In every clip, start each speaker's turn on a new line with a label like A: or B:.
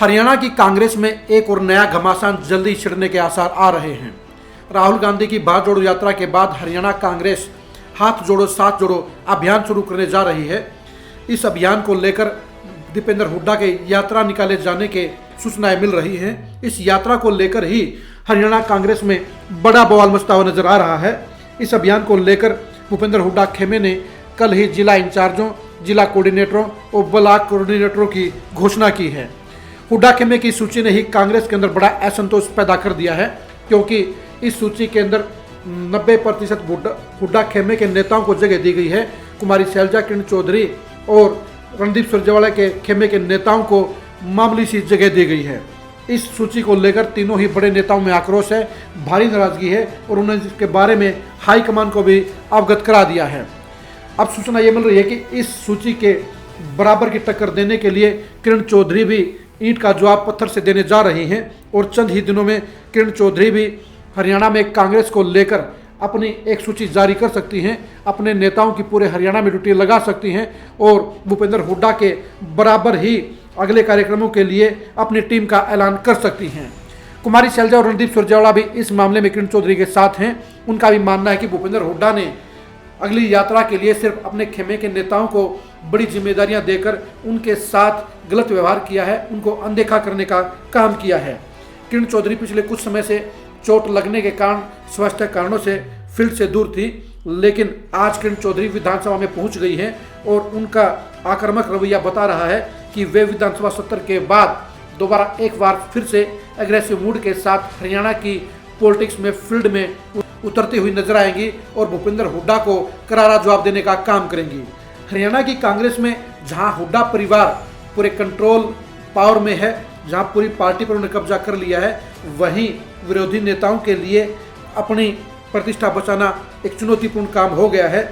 A: हरियाणा की कांग्रेस में एक और नया घमासान जल्दी छिड़ने के आसार आ रहे हैं। राहुल गांधी की भारत जोड़ो यात्रा के बाद हरियाणा कांग्रेस हाथ जोड़ो साथ जोड़ो अभियान शुरू करने जा रही है। इस अभियान को लेकर दीपेंद्र हुड्डा के यात्रा निकाले जाने के सूचनाएं मिल रही हैं। इस यात्रा को लेकर ही हरियाणा कांग्रेस में बड़ा बवाल मचता हुआ नजर आ रहा है। इस अभियान को लेकर भूपेंद्र हुड्डा खेमे ने कल ही जिला इंचार्जों, जिला कोऑर्डिनेटरों और ब्लॉक कोऑर्डिनेटरों की घोषणा की है। हुड्डा खेमे की सूची ने ही कांग्रेस के अंदर बड़ा असंतोष पैदा कर दिया है, क्योंकि इस सूची के अंदर 90% हुड्डा खेमे के नेताओं को जगह दी गई है। कुमारी शैलजा, किरण चौधरी और रणदीप सुरजेवाला के खेमे के नेताओं को मामूली सी जगह दी गई है। इस सूची को लेकर तीनों ही बड़े नेताओं में आक्रोश है, भारी नाराजगी है और उन्होंने इसके बारे में हाईकमान को भी अवगत करा दिया है। अब सूचना ये मिल रही है कि इस सूची के बराबर की टक्कर देने के लिए किरण चौधरी भी ईंट का जवाब पत्थर से देने जा रही हैं और चंद ही दिनों में किरण चौधरी भी हरियाणा में कांग्रेस को लेकर अपनी एक सूची जारी कर सकती हैं, अपने नेताओं की पूरे हरियाणा में ड्यूटी लगा सकती हैं और भूपेंद्र हुड्डा के बराबर ही अगले कार्यक्रमों के लिए अपनी टीम का ऐलान कर सकती हैं। कुमारी शैलजा और रणदीप सुरजेवाला भी इस मामले में किरण चौधरी के साथ हैं। उनका भी मानना है कि भूपेंद्र हुड्डा ने अगली यात्रा के लिए सिर्फ अपने खेमे के नेताओं को बड़ी जिम्मेदारियां देकर उनके साथ गलत व्यवहार किया है, उनको अनदेखा करने का काम किया है। किरण चौधरी पिछले कुछ समय से चोट लगने के कारण स्वास्थ्य कारणों से फील्ड से दूर थी, लेकिन आज किरण चौधरी विधानसभा में पहुंच गई हैं और उनका आक्रामक रवैया बता रहा है कि वे विधानसभा सत्र के बाद दोबारा एक बार फिर से एग्रेसिव मूड के साथ हरियाणा की पॉलिटिक्स में फील्ड में उतरती हुई नजर आएंगी और भूपेंद्र हुड्डा को करारा जवाब देने का काम करेंगी। हरियाणा की कांग्रेस में जहां हुड्डा परिवार पूरे कंट्रोल पावर में है, जहां पूरी पार्टी पर उन्होंने कब्जा कर लिया है, वहीं विरोधी नेताओं के लिए अपनी प्रतिष्ठा बचाना एक चुनौतीपूर्ण काम हो गया है।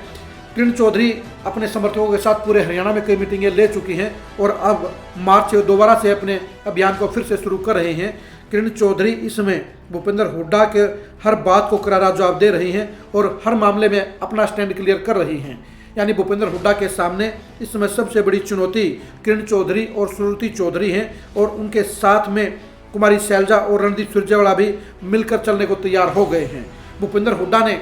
A: किरण चौधरी अपने समर्थकों के साथ पूरे हरियाणा में कई मीटिंगें ले चुकी हैं और अब मार्च से दोबारा से अपने अभियान को फिर से शुरू कर रहे हैं। किरण चौधरी इसमें भूपेंद्र हुड्डा के हर बात को करारा जवाब दे रही हैं और हर मामले में अपना स्टैंड क्लियर कर रही हैं। यानी भूपेंद्र हुड्डा के सामने इस समय सबसे बड़ी चुनौती किरण चौधरी और सुरुचि चौधरी हैं और उनके साथ में कुमारी शैलजा और रणदीप सुरजेवाला भी मिलकर चलने को तैयार हो गए हैं। भूपेंद्र हुड्डा ने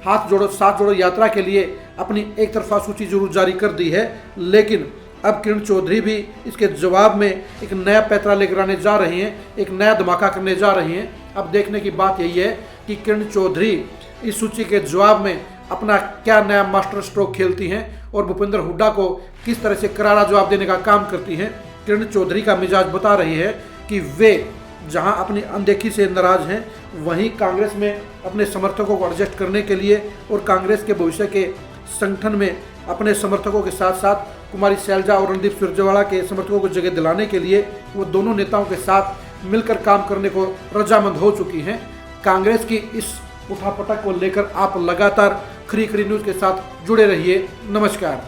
A: हाथ जोड़ो साथ जोड़ो यात्रा के लिए अपनी एक तरफा सूची जरूर जारी कर दी है, लेकिन अब किरण चौधरी भी इसके जवाब में एक नया पैतरा लेकर आने जा रही हैं, एक नया धमाका करने जा रही हैं। अब देखने की बात यही है कि किरण चौधरी इस सूची के जवाब में अपना क्या नया मास्टर स्ट्रोक खेलती हैं और भूपेंद्र हुड्डा को किस तरह से करारा जवाब देने का काम करती हैं। किरण चौधरी का मिजाज बता रही है कि वे जहां अपनी अनदेखी से नाराज हैं, वहीं कांग्रेस में अपने समर्थकों को एडजस्ट करने के लिए और कांग्रेस के भविष्य के संगठन में अपने समर्थकों के साथ साथ कुमारी शैलजा और रणदीप सुरजेवाला के समर्थकों को जगह दिलाने के लिए वो दोनों नेताओं के साथ मिलकर काम करने को रजामंद हो चुकी हैं। कांग्रेस की इस उठापटक को लेकर आप लगातार खरी खरी न्यूज़ के साथ जुड़े रहिए। नमस्कार।